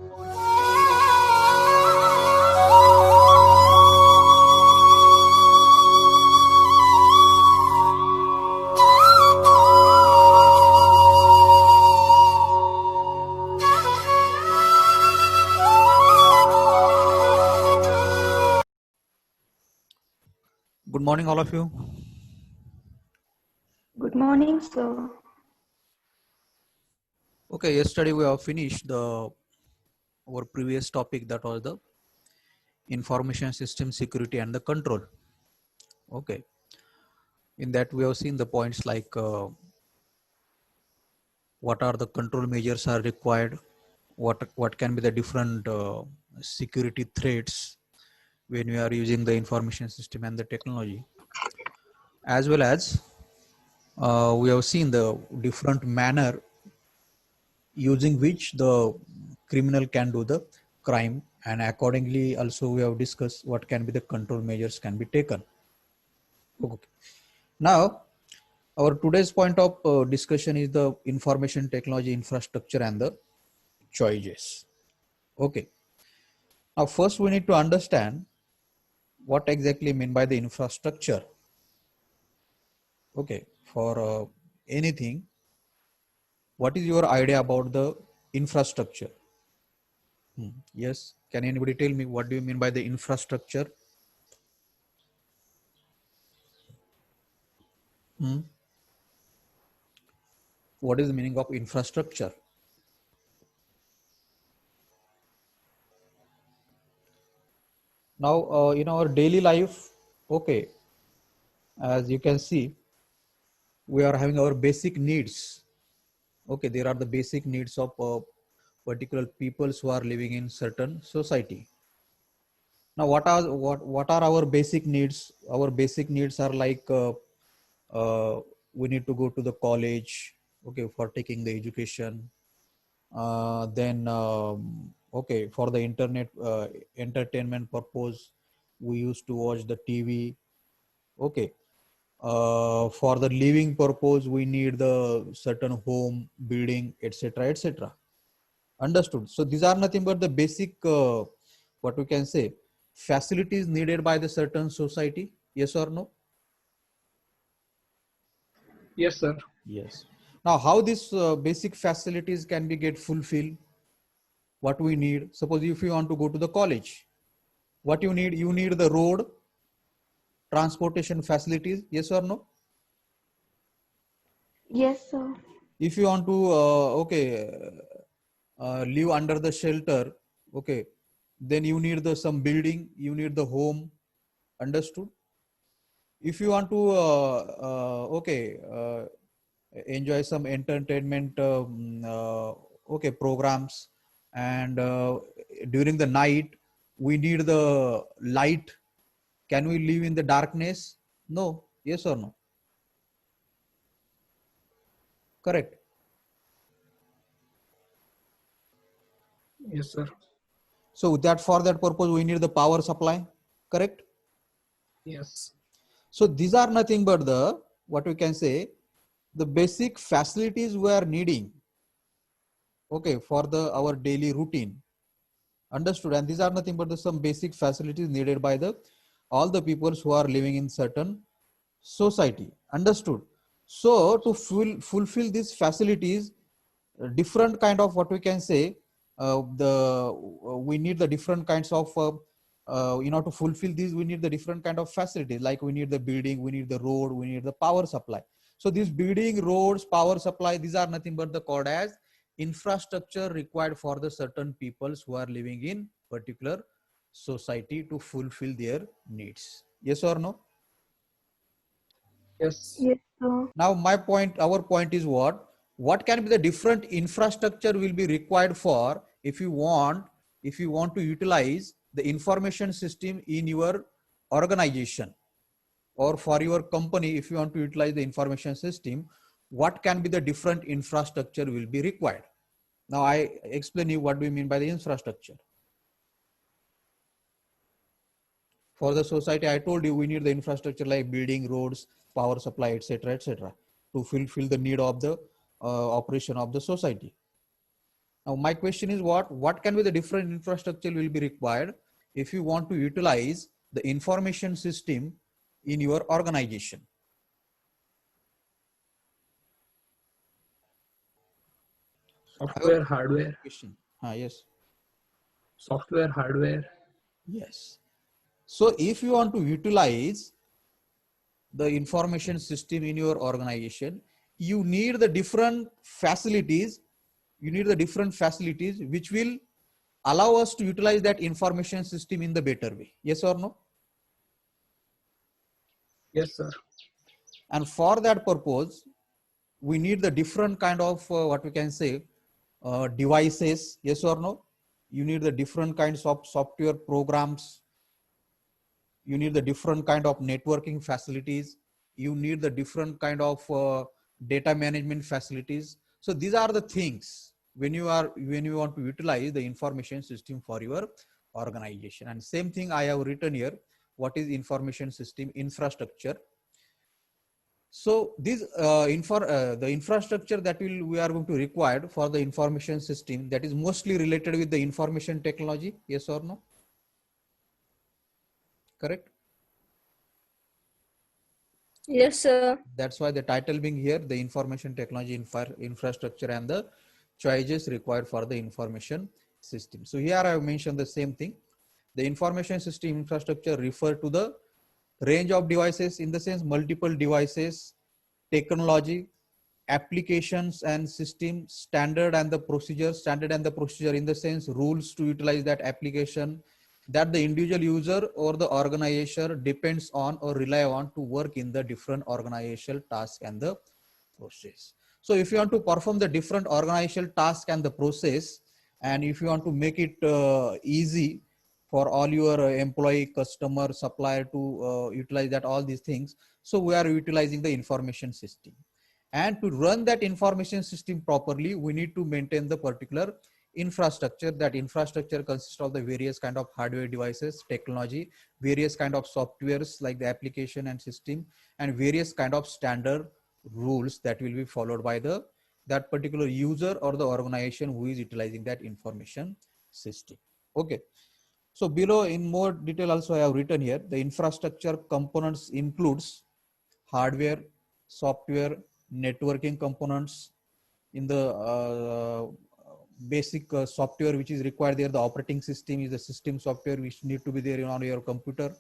Good morning, all of you. Good morning, sir. Okay, yesterday we have finished our previous topic, that was the information system security and the control. Okay, in that we have seen the points like what are the control measures are required, what can be the different security threats when we are using the information system and the technology, as well as we have seen the different manner using which the criminal can do the crime, and accordingly also we have discussed what can be the control measures can be taken. Okay. Now our today's point of discussion is the information technology infrastructure and the choices. Okay, now first we need to understand what exactly mean by the infrastructure. Okay, for anything, what is your idea about the infrastructure? Yes, can anybody tell me what do you mean by the infrastructure? What is the meaning of infrastructure? Now, in our daily life, okay, as you can see, we are having our basic needs. Okay, there are the basic needs of particular peoples who are living in certain society. Now, what are our basic needs? Our basic needs are like we need to go to the college, okay, for taking the education. Then okay, for the internet entertainment purpose, we used to watch the TV. Okay, for the living purpose, we need the certain home building, etc., etc. Understood? So these are nothing but the basic what we can say facilities needed by the certain society. Yes or no? Yes, sir. Yes. Now how these basic facilities can be get fulfilled? What we need, suppose if you want to go to the college, what you need the road, transportation facilities. Yes or no? Yes, sir. If you want to okay live under the shelter, okay, then you need the some building, you need the home. Understood? If you want to okay enjoy some entertainment okay programs, and during the night we need the light. Can we live in the darkness? No. Yes or no? Correct. Yes, sir. So that for that purpose we need the power supply. Correct. Yes. So these are nothing but the what we can say the basic facilities we are needing, okay, for the our daily routine. Understood? And these are nothing but the some basic facilities needed by the all the people who are living in certain society. Understood? So to fulfill these facilities, different kind of what we can say the we need the different kinds of to fulfill these we need the different kind of facilities, like we need the building, we need the road, we need the power supply. So these building, roads, power supply, these are nothing but the called as infrastructure required for the certain peoples who are living in particular society to fulfill their needs. Yes or no? Yes. Yes, sir. Now my point, our point is what can be the different infrastructure will be required for if you want to utilize the information system in your organization or for your company. If you want to utilize the information system, what can be the different infrastructure will be required? Now I explain you what do we mean by the infrastructure. For the society, I told you we need the infrastructure like building, roads, power supply, etc., etc., to fulfill the need of the operation of the society. Now my question is what can be the different infrastructure will be required if you want to utilize the information system in your organization? I hope Software, hardware, question. Yes. software, hardware. Yes. So if you want to utilize the information system in your organization, you need the different facilities. You need the different facilities which will allow us to utilize that information system in the better way. Yes or no? Yes, sir. And for that purpose, we need the different kind of what we can say devices. Yes or no? You need the different kinds of software programs. You need the different kind of networking facilities. You need the different kind of data management facilities. So these are the things when you want to utilize the information system for your organization. And same thing I have written here. What is information system infrastructure? So this the infrastructure that we are going to require for the information system, that is mostly related with the information technology. Yes or no? Correct. Yes, sir. That's why the title being here, the information technology infrastructure and the choices required for the information system. So here I have mentioned the same thing. The information system infrastructure refer to the range of devices, in the sense multiple devices, technology, applications and system, standard and the procedure in the sense rules to utilize that application, that the individual user or the organization depends on or rely on to work in the different organizational task and the process. So if you want to perform the different organizational task and the process, and if you want to make it easy for all your employee, customer, supplier to utilize that all these things, so we are utilizing the information system. And to run that information system properly, we need to maintain the particular infrastructure. That infrastructure consists of the various kind of hardware devices, technology, various kind of softwares like the application and system, and various kind of standard rules that will be followed by the that particular user or the organization who is utilizing that information system. Okay. So below in more detail also I have written here, the infrastructure components includes hardware, software, networking components. In the basic software which is required there, the operating system is the system software which need to be there on your computer.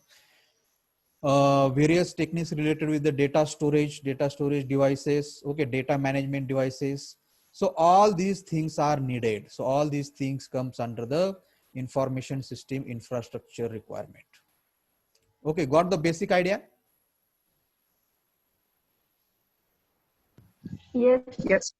Various techniques related with the data storage devices, okay, data management devices. So all these things are needed. So all these things comes under the information system infrastructure requirement. Okay, got the basic idea? Yes. Yes.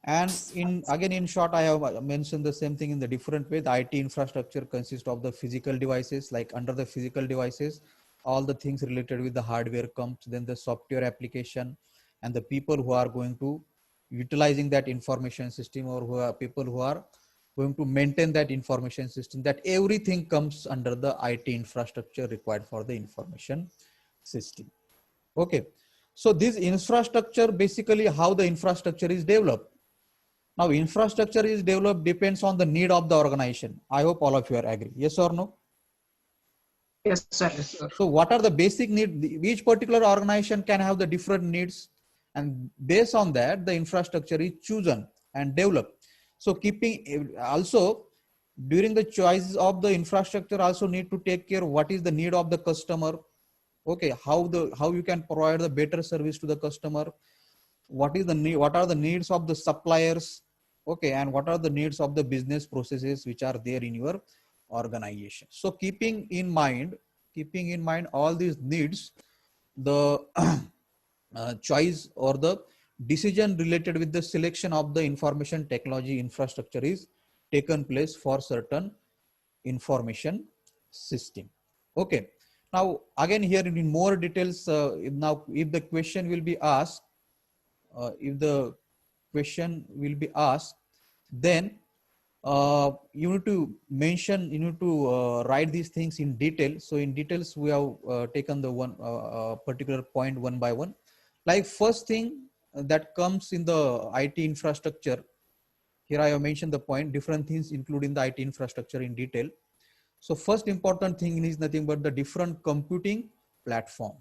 And in short, I have mentioned the same thing in the different way. The IT infrastructure consists of the physical devices. Like under the physical devices, all the things related with the hardware comes, then the software application, and the people who are going to utilizing that information system, or who are people who are going to maintain that information system. That everything comes under the IT infrastructure required for the information system. Okay. So this infrastructure, basically how the infrastructure is developed. Now, infrastructure is developed depends on the need of the organization. I hope all of you are agree. Yes or no? Yes, sir. Yes, sir. So what are the basic needs? Each particular organization can have the different needs, and based on that, the infrastructure is chosen and developed. So keeping also during the choice of the infrastructure also need to take care what is the need of the customer. Okay, how you can provide the better service to the customer. What is the need? What are the needs of the suppliers? Okay, and what are the needs of the business processes which are there in your organization? So keeping in mind all these needs, the choice or the decision related with the selection of the information technology infrastructure is taken place for certain information system. Okay. Now again here in more details, if the question will be asked, then you need to mention, you need to write these things in detail. So in details, we have taken the one particular point one by one. Like first thing that comes in the IT infrastructure, Here I have mentioned the point, different things including the IT infrastructure in detail. So first important thing is nothing but the different computing platform.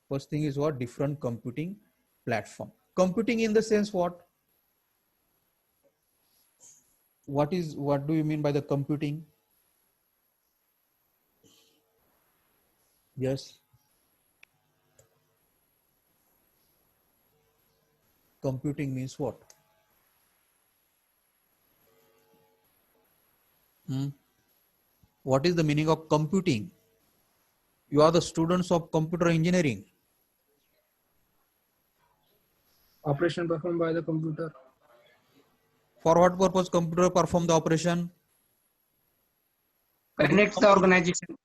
First thing is what? Different computing platform. Computing in the sense what? What do you mean by the computing? Yes. Computing means what? What is the meaning of computing? You are the students of computer engineering. Operation performed by the computer. For what purpose computer perform the operation? Connects the organization.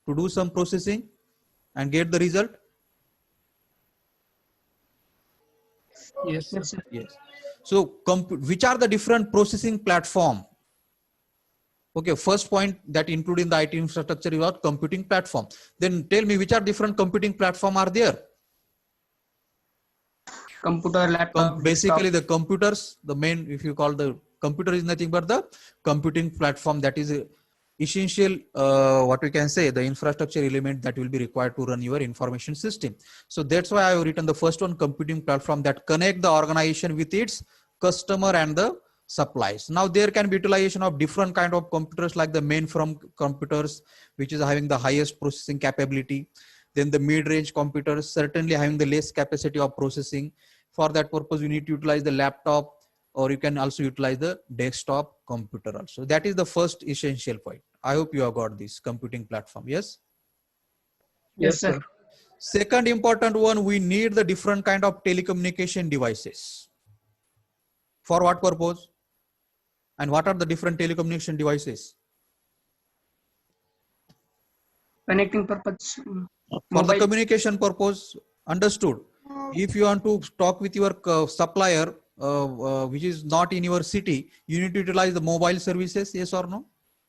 To do some processing and get the result? Yes, sir. Yes. So which are the different processing platform? Okay, first point that include in the IT infrastructure is what? Computing platform. Then tell me which are different computing platform are there? Computer, laptop, Basically desktop. the computers, the main, if you call the computer is nothing but the computing platform that is essential, what we can say, the infrastructure element that will be required to run your information system. So that's why I have written the first one, computing platform, that connect the organization with its customer and the supplies. Now there can be utilization of different kind of computers, like the mainframe computers, which is having the highest processing capability. Then the mid-range computers, certainly having the less capacity of processing. For that purpose, you need to utilize the laptop, or you can also utilize the desktop computer also. That is the first essential point. I hope you have got this computing platform. Yes. Yes, sir. Second important one, we need the different kind of telecommunication devices. For what purpose? And what are the different telecommunication devices? Connecting purpose. For the Mobile. communication purpose, understood. If you want to talk with your supplier, which is not in your city, you need to utilize the mobile services, yes or no?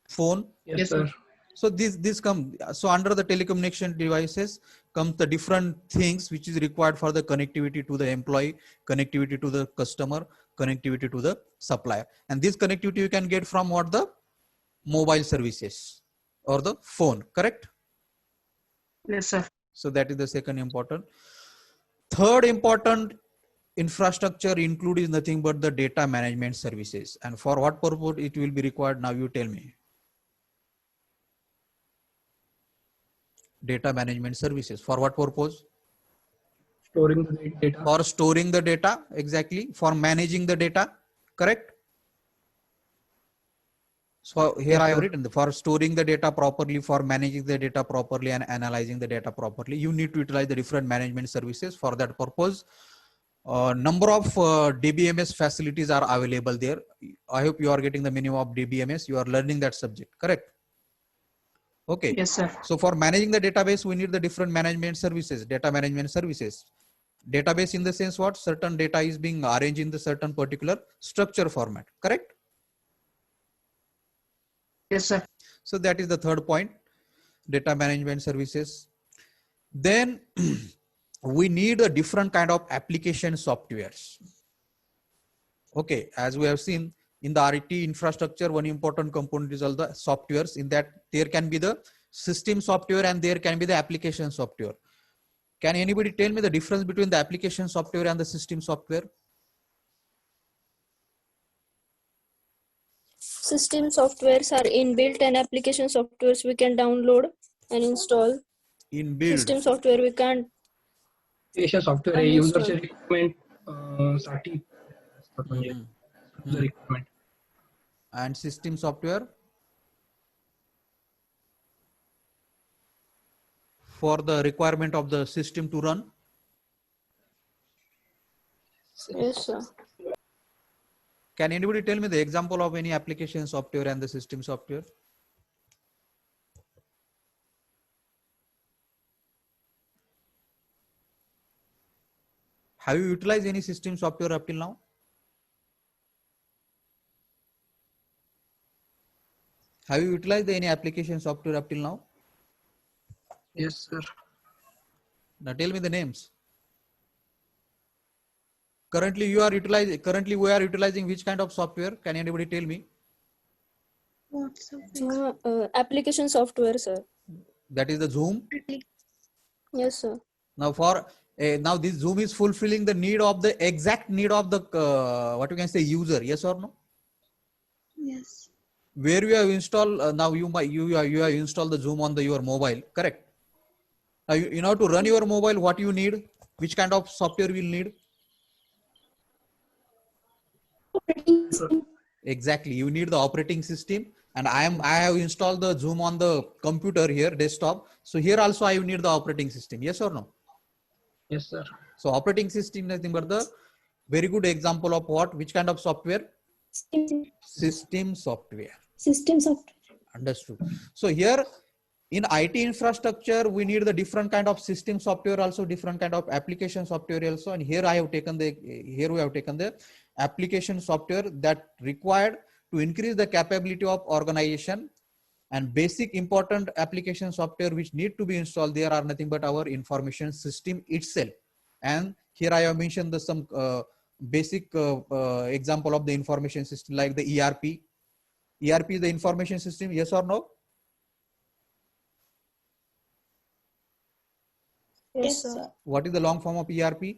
Phone. Yes, sir. So this come, so under the telecommunication devices comes the different things which is required for the connectivity to the employee, connectivity to the customer, connectivity to the supplier. And this connectivity you can get from what? The mobile services or the phone, correct? Yes, sir. So that is the second important. Third important infrastructure include is nothing but the data management services. And for what purpose it will be required? Now you tell me. Data management services. For what purpose? Storing the data. For storing the data, exactly. For managing the data, correct? So here Yes, I have sir. written, for storing the data properly, for managing the data properly and analyzing the data properly, you need to utilize the different management services. For that purpose, number of DBMS facilities are available there. I hope you are getting the minimum of DBMS. You are learning that subject, correct? Okay. Yes, sir. So for managing the database, we need the different management services, data management services. Database in the sense what? Certain data is being arranged in the certain particular structure format, correct? Yes, sir. So that is the third point, data management services. Then we need a different kind of application softwares. Okay, as we have seen in the RT infrastructure, one important component is all the softwares. In that there can be the system software and there can be the application software. Can anybody tell me the difference between the application software and the system software? System softwares are inbuilt and application softwares we can download and install. Inbuilt. System software we can't Application software uninstall. user requirement साठी असतात म्हणजे user requirement. And system software for the requirement of the system to run. Yes, sir. Can anybody tell me the example of any application software and the system software? Have you utilized any system software up till now? Have you utilized any application software up till now? Yes, sir. Now tell me the names. Currently you are utilizing, currently we are utilizing which kind of software? Can anybody tell me? Application software, sir. That is the Zoom. Yes, sir. Now for now this Zoom is fulfilling the need of the exact need of the what you can say user. Yes or no? Yes. Where you have installed now you have installed the Zoom on the your mobile, correct? Now you know to run your mobile, what you need, which kind of software you will need? Exactly, you need the operating system, and I have installed the Zoom on the computer here, desktop. So here also I need the operating system. Yes or no? Yes, sir. So operating system is nothing but the very good example of what, which kind of software? System software. System software. Understood. So here in IT infrastructure, we need the different kind of system software, also different kind of application software also. And here we have taken the application software that required to increase the capability of organization, and basic important application software which need to be installed there are nothing but our information system itself. And here I have mentioned the some basic example of the information system like the ERP. ERP is the information system, yes or no? Yes, sir. What is the long form of ERP?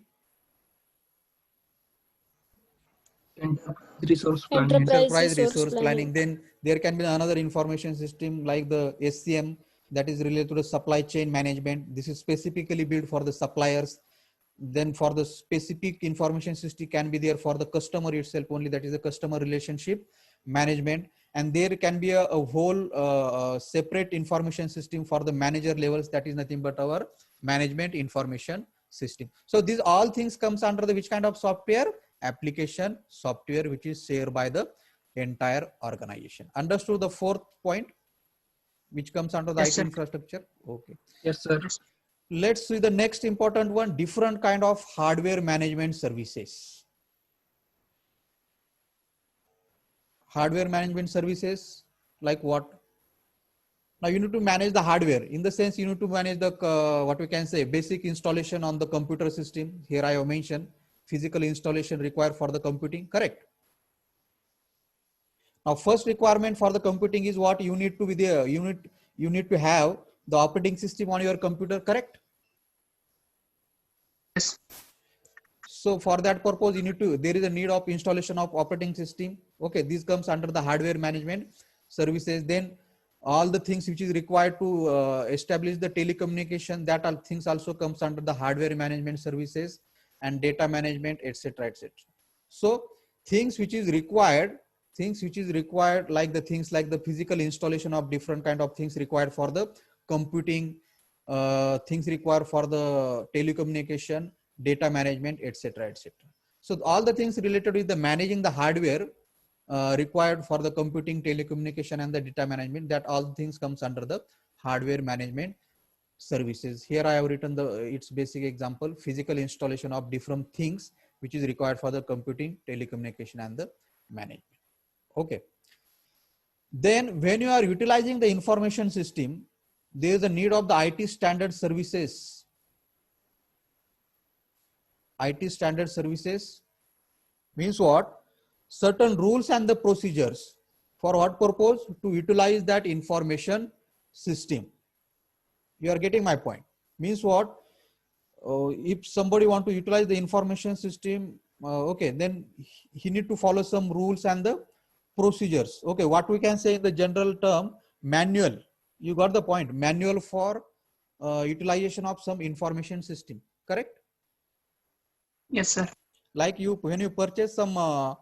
Enterprise resource planning. Enterprise resource planning. Then there can be another information system like the SCM, that is related to the supply chain management. This is specifically built for the suppliers. Then for the specific information system can be there for the customer itself only, that is the customer relationship management. And there can be a whole separate information system for the manager levels, that is nothing but our management information system. So these all things comes under the which kind of software? Application software, which is shared by the entire organization. Understood the fourth point, which comes under the Yes, IT sir. infrastructure? Okay. Yes, sir. Let's see the next important one, different kind of hardware management services. Hardware management services like what? Now you need to manage the hardware, in the sense you need to manage the what we can say basic installation on the computer system. Here I have mentioned physical installation required for the computing, correct? Now first requirement for the computing is what? You need to be there, you need to have the operating system on your computer, correct? Yes. So for that purpose, you need to, there is a need of installation of operating system. Okay, this comes under the hardware management services. Then all the things which is required to establish the telecommunication, that all things also comes under the hardware management services, and data management, etc., etc. So things which is required, like the things like the physical installation of different kind of things required for the computing, things required for the telecommunication, data management, etc., etc. So all the things related with the managing the hardware required for the computing, telecommunication, and the data management, that all things comes under the hardware management services. Here I have written the its basic example: physical installation of different things which is required for the computing, telecommunication, and the management. Okay. Then when you are utilizing the information system, there is a need of the IT standard services. IT standard services means what? Certain rules and the procedures. For what purpose? To utilize that information system. You are getting my point. Means what? If somebody want to utilize the information system, okay, then he need to follow some rules and the procedures. Okay, what we can say in the general term, manual. You got the point. Manual for utilization of some information system, correct? Yes, sir. Like you, when you purchase some uh,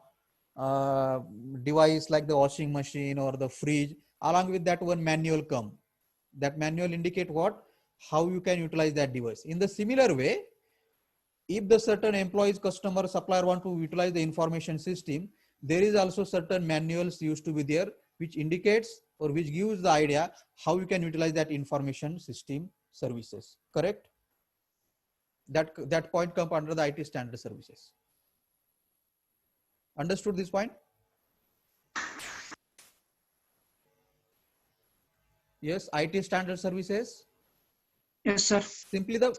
device like the washing machine or the fridge, along with that one manual come. That manual indicate what? How you can utilize that device. In the similar way, if the certain employees, customer, supplier want to utilize the information system, there is also certain manuals used to be there, which indicates or which gives the idea how you can utilize that information system services, correct? That point comes under the IT standard services. Understood this point? Yes, IT standard services. Yes, sir. Simply the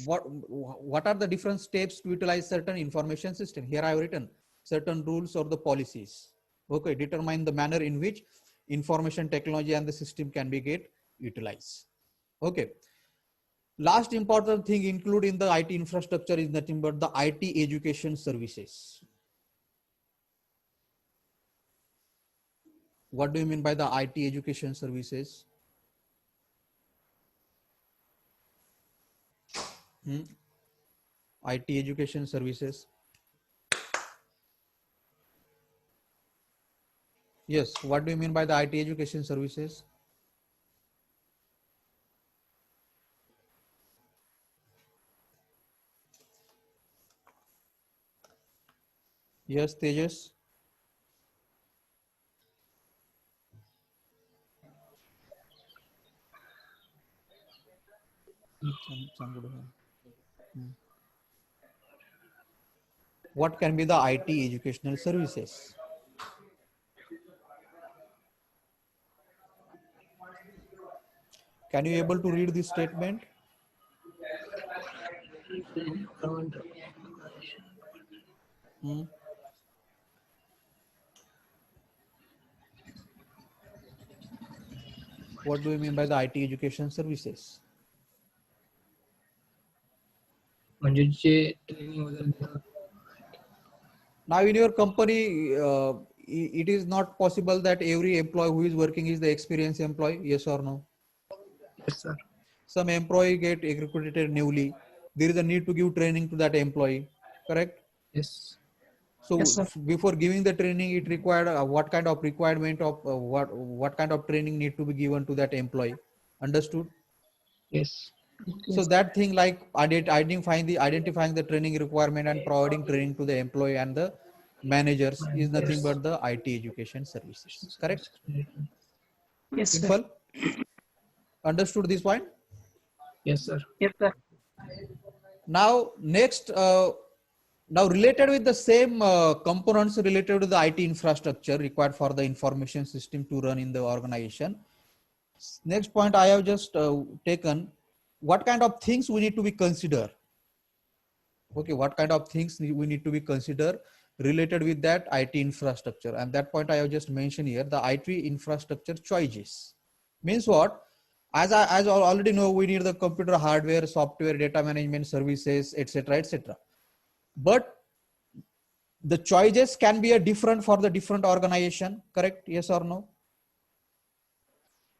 what are the different steps to utilize certain information system. Here I have written certain rules or the policies. Okay, determine the manner in which information technology and the system can be get utilized. Okay. Last important thing include in the IT infrastructure is nothing but the IT education services. What do you mean by the IT education services? IT education services. Yes. What do you mean by the IT education services? Yes, Tejas. What can be the IT educational services? Can you able to read this statement? Hmm. What do you mean by the IT education services? म्हणजे जे training वगैरे देतात. Now in your company, it is not possible that every employee who is working is the experienced employee. Yes or no? Yes, sir. Some employee get recruited newly. There is a need to give training to that employee. Correct? Yes. So Yes, sir. before giving the training, it required what kind of requirement of what kind of training need to be given to that employee. Understood? Yes. So that thing like identifying the training requirement and providing training to the employee and the managers is nothing Yes. but the IT education services. Correct? Yes, sir. Simple. Understood this point? Yes, sir. Yes, sir. Now next, now related with the same components related to the IT infrastructure required for the information system to run in the organization. Next point I have just taken, what kind of things we need to be consider. Okay, what kind of things we need to be consider related with that IT infrastructure, and that point I have just mentioned here, the IT infrastructure choices. Means what? As I already know, we need the computer hardware, software, data management services, etc., etc. But the choices can be a different for the different organization. Correct? Yes or no?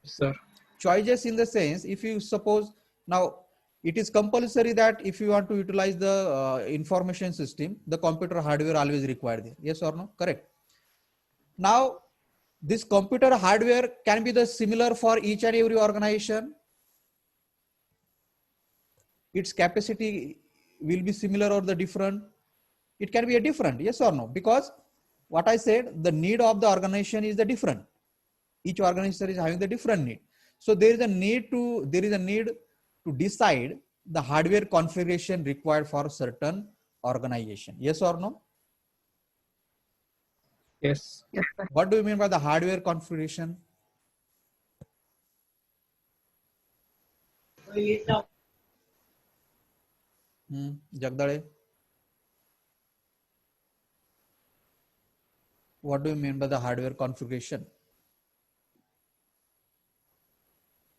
Yes, sir. Choices in the sense, if you suppose now it is compulsory that if you want to utilize the information system, the computer hardware always required there. Yes or no? Correct. Now this computer hardware can be the similar for each and every organization. Its capacity will be similar or the different. It can be a different. Yes or no? Because what I said, the need of the organization is the different. Each organization is having the different need. So there is a need to decide the hardware configuration required for certain organization. Yes or no? Yes. Yes, sir. What do you mean by the hardware configuration? Jagdale, what do you mean by the hardware configuration?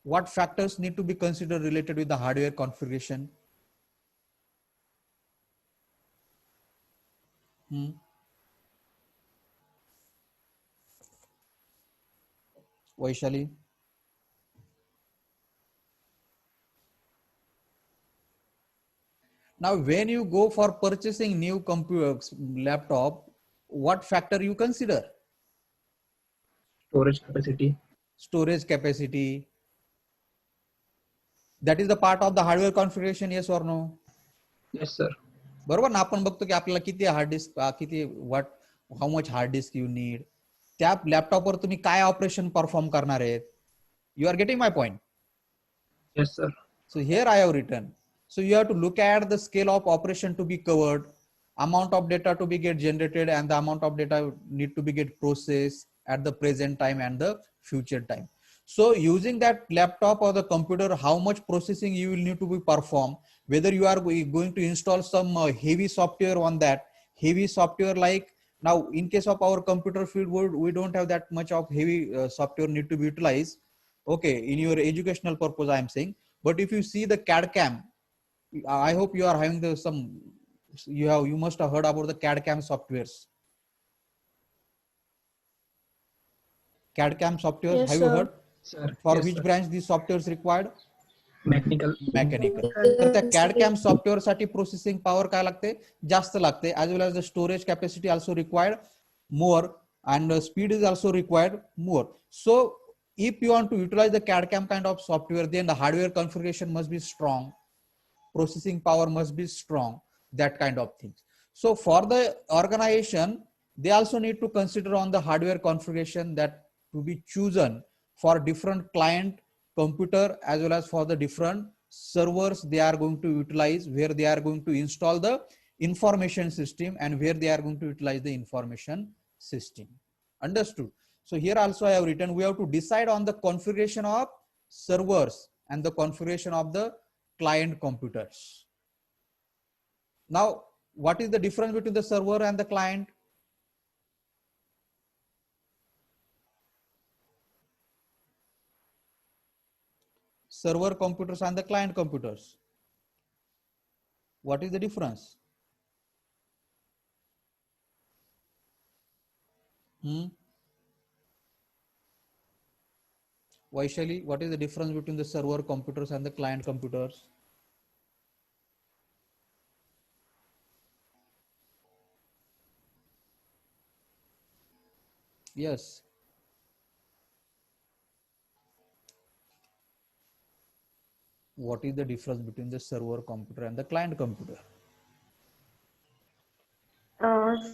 What factors need to be considered related with the hardware configuration? Vaishali? Now, when you go for purchasing new computer laptop, what factor you consider? Storage capacity. Storage capacity. That is the part of the hardware configuration. Yes or no? Yes, sir. बरोबर ना, आपण बघतो की आपल्याला किती hard disk, किती what, how much hard disk you need, त्या लॅपटॉपवर तुम्ही काय ऑपरेशन परफॉर्म करणार आहेत. You are getting my point? Yes, sir. So here I have written. So you have to look at the scale of operation to be covered, amount of data to be get generated, and the amount of data need to be get processed at the present time and the future time. So using that laptop or the computer, how much processing you will need to be performed, whether you are going to install some heavy software on that, heavy software like now in case of our computer field, we don't have that much of heavy software need to be utilized. Okay, in your educational purpose, I am saying. But if you see the CAD CAM, I hope you are having you must have heard about the CAD CAM softwares. CAD CAM softwares, Yes, have you heard? sir. Sir, For yes, which sir. branch these softwares required? Mechanical. Mechanical. तर त्या CAD CAM software साठी processing power काय लागते, जास्त लागते. As well as the storage capacity also required more and speed is also required more. So if you want to utilize the CAD CAM kind of software, then the hardware configuration must be strong, processing power must be strong, that kind of things. So for the organization, they also need to consider on the hardware configuration that to be chosen for different client computer as well as for the different servers they are going to utilize, where they are going to install the information system and where they are going to utilize the information system. Understood? So here also I have written, we have to decide on the configuration of servers and the configuration of the client computers. Now, what is the difference between the server and the client? Server computers and the client computers. What is the difference? Vaishali, what is the difference between the server computers and the client computers? Yes. What is the difference between the server computer and the client computer?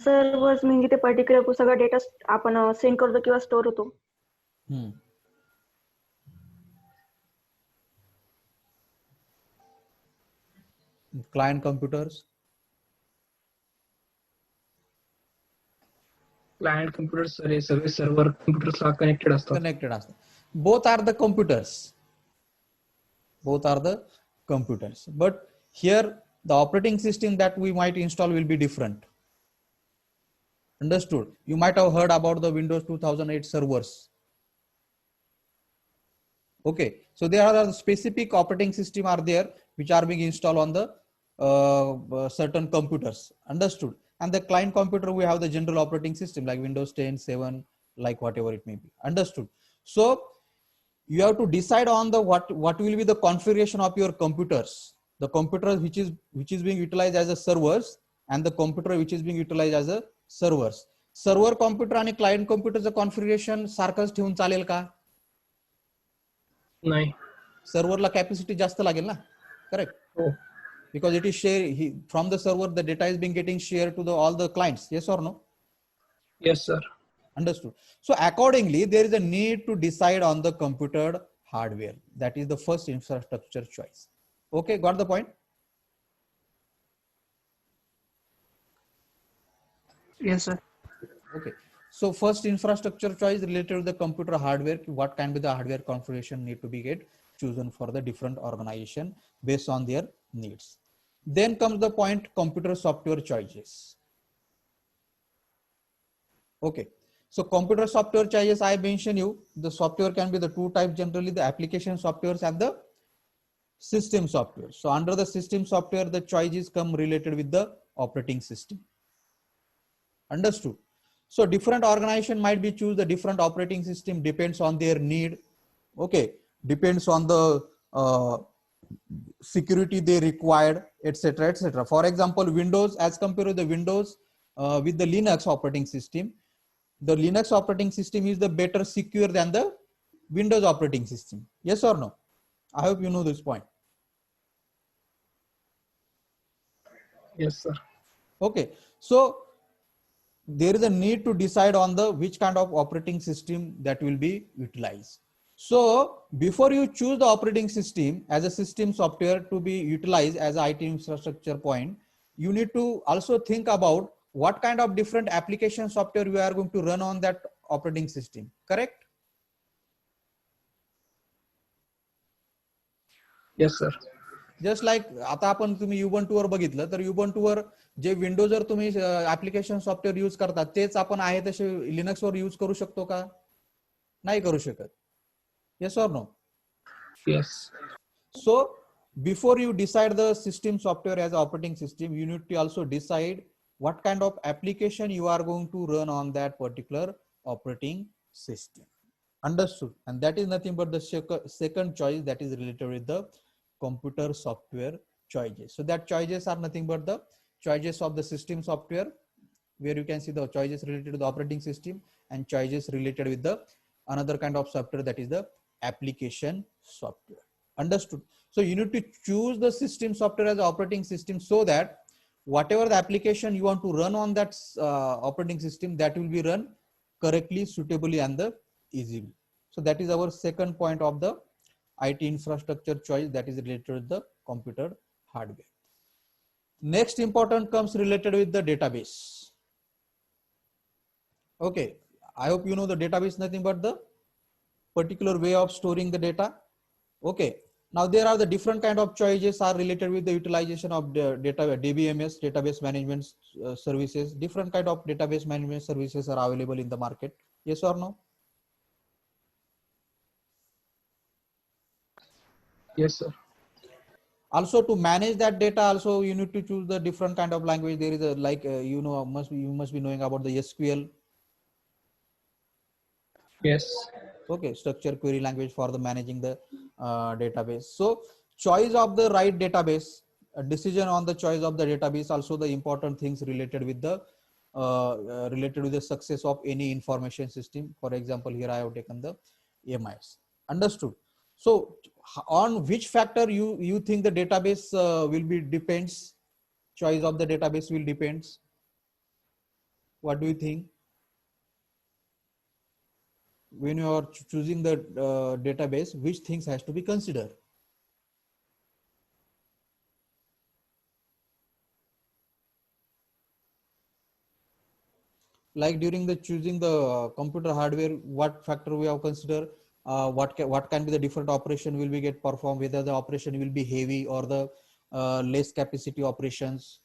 Servers म्हणजे ते particular सगळा data आपण send करतो किंवा store होतो. Client computers? Client computers सगळे server कम्प्युटर्सला connected असतात. Connected असतात. Both are the computers. Both are the computers. But here the operating system that we might install will be different. Understood? You might have heard about the Windows 2008 servers. Okay, so there are the specific operating system are there which are being installed on the certain computers. Understood? And the client computer, we have the general operating system like Windows 10, 7, like whatever it may be. Understood? So you have to decide on the what will be the configuration of your computers, the computer which is being utilized as a servers and the computer which is being utilized as a servers. Server computer आणि client computer configuration सारखंच ठेवून चालेल का? नाही. सर्व्हरला capacity जास्त लागेल ना, correct? हो. Because it is share from the server, the data is being getting shared to all the clients. Yes or no? Yes, sir. Understood. So accordingly, there is a need to decide on the computer hardware. That is the first infrastructure choice. Okay, got the point? Yes, sir. Okay. So first infrastructure choice related to the computer hardware, what can be the hardware configuration need to be chosen for the different organization based on their needs. Then comes the point computer software choices. Okay. So computer software choices, I mentioned you, the software can be the two types generally, the application softwares and the system software. So under the system software, the choices come related with the operating system. Understood? So different organization might be choose the different operating system, depends on their need. Okay, depends on the security they required, etc., etc. For example, Windows as compared to the Windows with the Linux operating system, the Linux operating system is the better secure than the Windows operating system. Yes or no? I hope you know this point. Yes, sir. Okay, so there is a need to decide on the which kind of operating system that will be utilized. So before you choose the operating system as a system software to be utilized as an IT infrastructure point, you need to also think about what kind of different application software you are going to run on that operating system. Correct? Yes, sir. Just like आता आपण तुम्ही युबंटू वर बघितलं तर युबंटू वर जे Windows वर तुम्ही application software use करता तेच आपण आहे तसे लिनक्स वर युज करू शकतो का? नाही करू शकत. Yes or no? Yes. So before you decide the system software as operating system, you need to also decide what kind of application you are going to run on that particular operating system. Understood? And that is nothing but the second choice, that is related with the computer software choices. So that choices are nothing but the choices of the system software, where you can see the choices related to the operating system and choices related with the another kind of software, that is the application software. Understood? So you need to choose the system software as operating system so that whatever the application you want to run on that operating system, that will be run correctly, suitably, and the easily. So that is our second point of the IT infrastructure choice, that is related with the computer hardware. Next important comes related with the database. Okay, I hope you know the database nothing but the particular way of storing the data. Okay, now there are the different kind of choices are related with the utilization of the data, DBMS, database management services. Different kind of database management services are available in the market. Yes or no? Yes, sir. Also to manage that data, also you need to choose the different kind of language. There is a like you must be knowing about the SQL. Yes. Okay, structure query language for the managing the database. So choice of the right database, a decision on the choice of the database, also the important things related with the success of any information system. For example, here I have taken the MIS. Understood? So on which factor you think the database will be depends, choice of the database will depends. What do you think? When you are choosing the database, which things has to be considered? Like during the choosing the computer hardware, what factor we have considered? What can be the different operation will be get performed, whether the operation will be heavy or the less capacity operations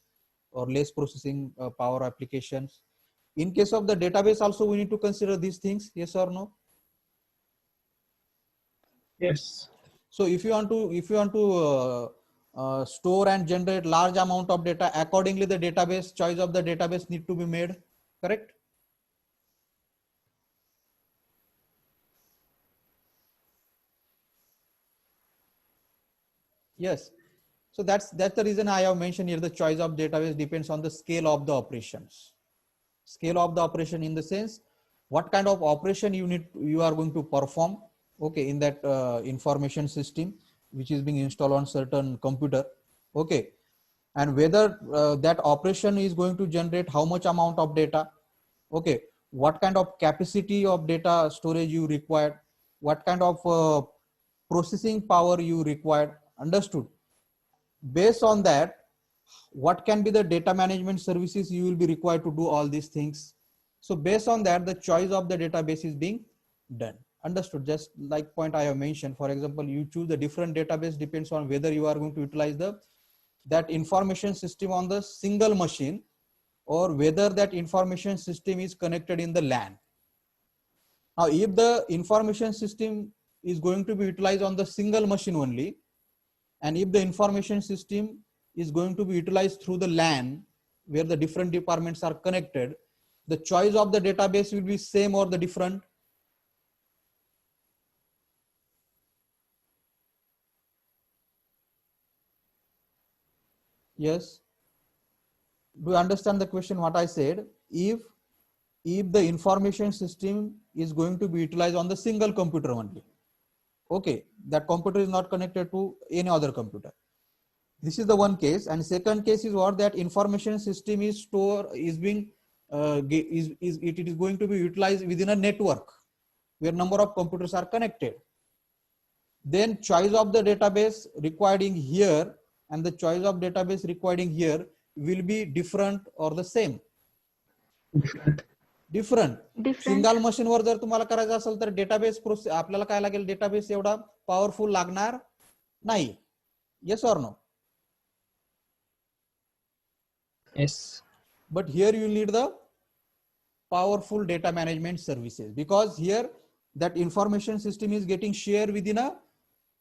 or less processing power applications. In case of the database also we need to consider these things. Yes or no? Yes. So if you want to store and generate large amount of data, accordingly the database choice of the database need to be made. Correct? Yes. So that's the reason I have mentioned here the choice of database depends on the scale of the operations. Scale of the operation in the sense what kind of operation you are going to perform, okay, in that information system which is being installed on certain computer, okay, and whether that operation is going to generate how much amount of data, okay, what kind of capacity of data storage you require, what kind of processing power you require. Understood? Based on that, what can be the data management services you will be required to do all these things. So based on that, the choice of the database is being done. Understood? Just like point I have mentioned, for example, you choose the different database depends on whether you are going to utilize that information system on the single machine or whether that information system is connected in the LAN. Now, if the information system is going to be utilized on the single machine only, and if the information system is going to be utilized through the LAN, where the different departments are connected, the choice of the database will be same or the different. Yes. Do you understand the question what I said? If the information system is going to be utilized on the single computer only, okay, that computer is not connected to any other computer. This is the one case. And second case is what that information system is being it is going to be utilized within a network where number of computers are connected. Then choice of the database required in here and the choice of database required in here will be different or the same. Different. Single मशीनवर जर तुम्हाला करायचं असेल तर database process आपल्याला काय लागेल, database एवढा पॉवरफुल लागणार नाही. Yes or no? Yes. But here you need the powerful data management services, because here that information system is getting shared within a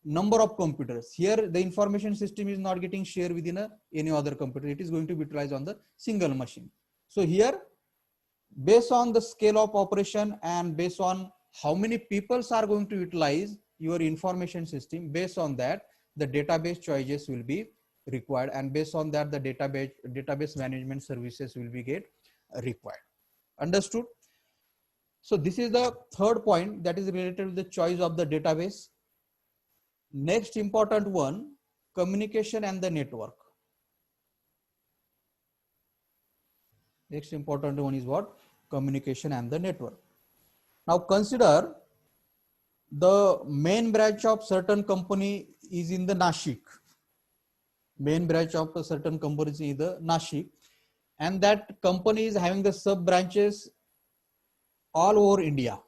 number of computers. Here the information system is not getting shared within any other computer. It is going to be utilized on the single machine. So here, based on the scale of operation and based on how many people are going to utilize your information system, based on that the database choices will be required, and based on that the database management services will be get required. Understood? So this is the third point, that is related to the choice of the database. Next important one, communication and the network. Next important one is what? Communication and the network. Now consider the main branch of certain company is in the Nashik. Main branch of a certain company is in the Nashik, and that company is having the sub branches all over India.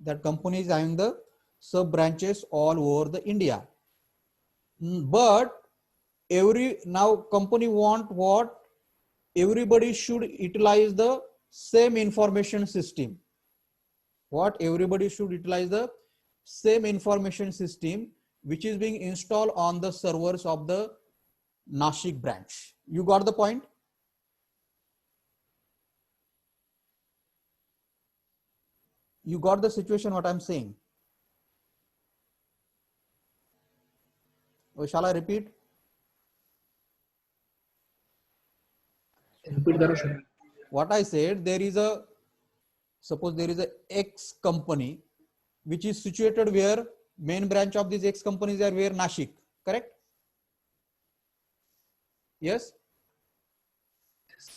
That company is having the sub branches all over the India. But now company want what? Everybody should utilize the same information system. What? Everybody should utilize the same information system which is being installed on the servers of the Nashik branch. You got the point? You got the situation what I'm saying? Or shall I repeat? Repeat करो sir. What I said, suppose there is a X company which is situated where main branch of these X companies are where? Nashik, correct? Yes.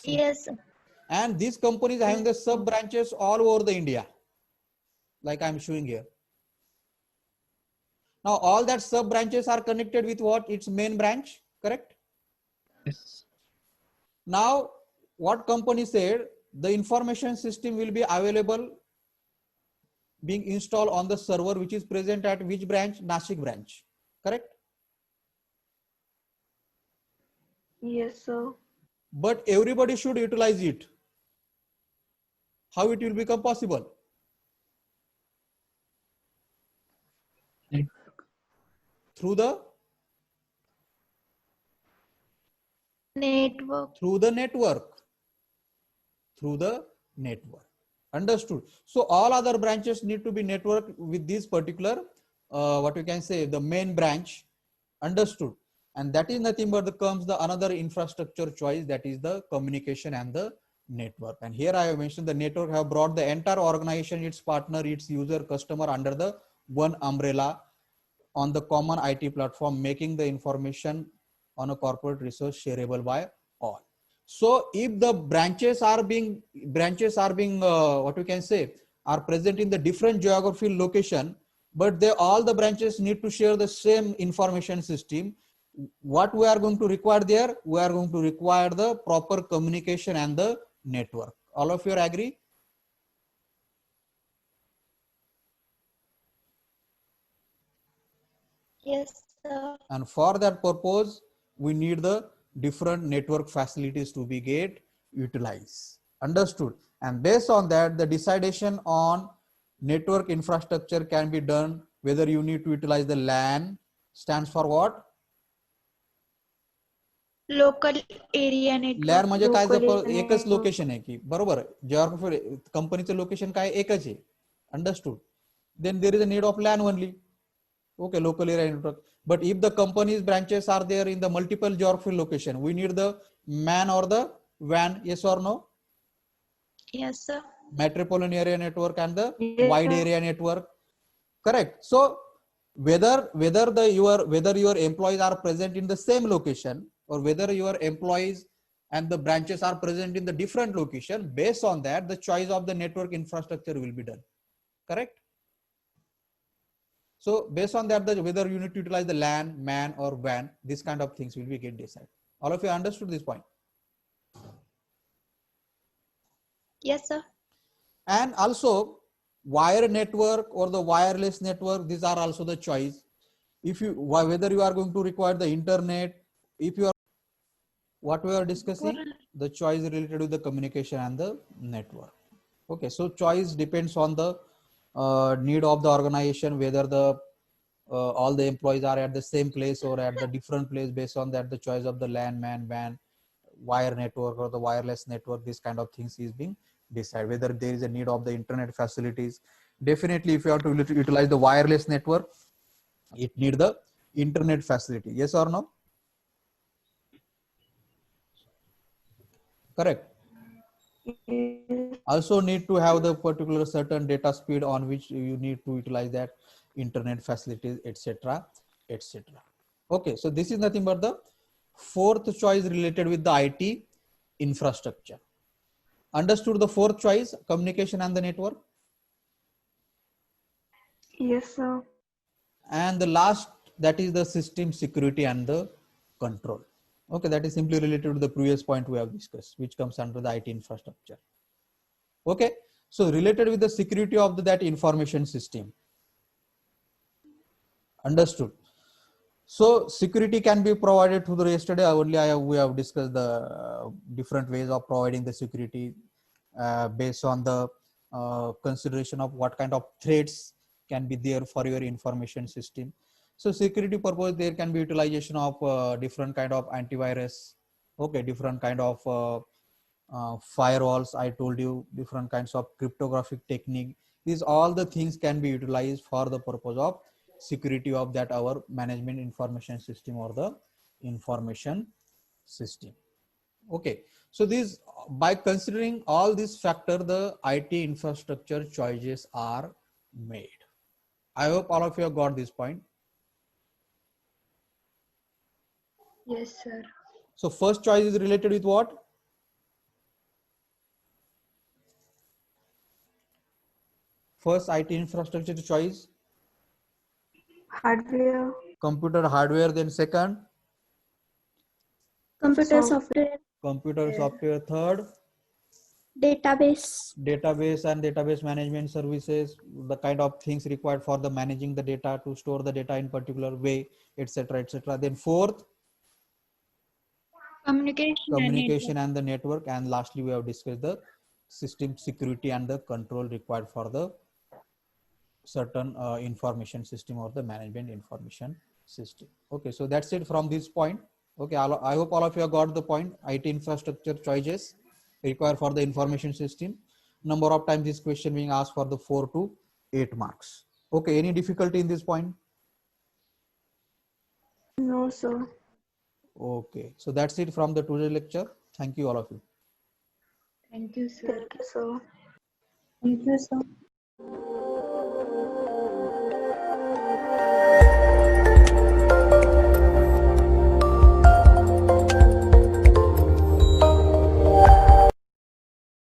Yes. And these companies are having the sub branches all over the India, like I'm showing here. Now all that sub branches are connected with what? Its main branch, correct? Yes. Now what company said? The information system will be available, being installed on the server which is present at which branch? Nashik branch, correct? Yes, sir. But everybody should utilize it. How it will become possible? Net- Through the Network. through the network. Through the network. Understood? So all other branches need to be networked with this particular what you can say, the main branch. Understood? And that is nothing but the another infrastructure choice, that is the communication and the network. And here I have mentioned the network have brought the entire organization, its partner, its user, customer under the one umbrella on the common IT platform, making the information on a corporate resource shareable by all. So if the branches are being what you can say, are present in the different geographical location, but all the branches need to share the same information system, what we are going to require there? We are going to require the proper communication and the network. All of you agree? Yes, sir. And for that purpose, we need the different network facilities to be get utilized. Understood? And based on that, the decision on network infrastructure can be done, whether you need to utilize the LAN, stands for what? Local area network. लॅर म्हणजे काय? Local एकच network. Location आहे की, बरोबर? Geography कंपनीचं location काय? एकच आहे. Understood? Then there is a need of LAN only. Okay, local area network. But if the company's branches are there in the multiple geographical location, we need the MAN or the WAN. Yes or no? Yes, sir. Metropolitan area network and the Yes, wide sir. area network. Correct. So whether your employees are present in the same location, or whether your employees and the branches are present in the different location, based on that the choice of the network infrastructure will be done. Correct? So based on that, whether you need to utilize the LAN, MAN or WAN, this kind of things will be get decided. All of you understood this point? Yes, sir. And also wire network or the wireless network, these are also the choice. if you whether you are going to require the internet, if you are what we are discussing, the choice related to the communication and the network. Okay, so choice depends on the need of the organization, whether the all the employees are at the same place or at the different place. Based on that, the choice of the LAN, MAN, WAN, wire network or the wireless network, this kind of things is being decided. Whether there is a need of the internet facilities, definitely if you have to utilize the wireless network, it need the internet facility. Yes or no? Correct. Yes. Also need to have the particular certain data speed on which you need to utilize that internet facilities, etc, etc. Okay, so this is nothing but the fourth choice related with the IT infrastructure. Understood the fourth choice, communication and the network? Yes, sir. And the last, that is the system security and the control. Okay, that is simply related to the previous point we have discussed, which comes under the IT infrastructure. Okay, so related with the security of that information system. Understood. So security can be provided through the yesterday only we have discussed the different ways of providing the security based on the consideration of what kind of threats can be there for your information system. So security purpose, there can be utilization of different kind of antivirus, okay, different kind of firewalls. I told you different kinds of cryptographic technique. These all the things can be utilized for the purpose of security of that our management information system or the information system. Okay, so these, by considering all these factor, the IT infrastructure choices are made. I hope all of you have got this point. Yes, sir. So first choice is related with what? First IT infrastructure choice, Hardware. computer hardware. Then second, Computer So- software, computer software. Third, database, database and database management services, the kind of things required for the managing the data, to store the data in particular way, etc, etc. Then fourth, communication and the network. And lastly, we have discussed the system security and the control required for the certain information system or the management information system. Okay, so that's it from this point. Okay, I hope all of you have got the point. IT infrastructure choices required for the information system. Number of times this question being asked for the 4 to 8 marks. Okay, any difficulty in this point? No, sir. Okay, so that's it from the today's lecture. Thank you all of you. Thank you, sir. Thank you, sir. Thank you, sir.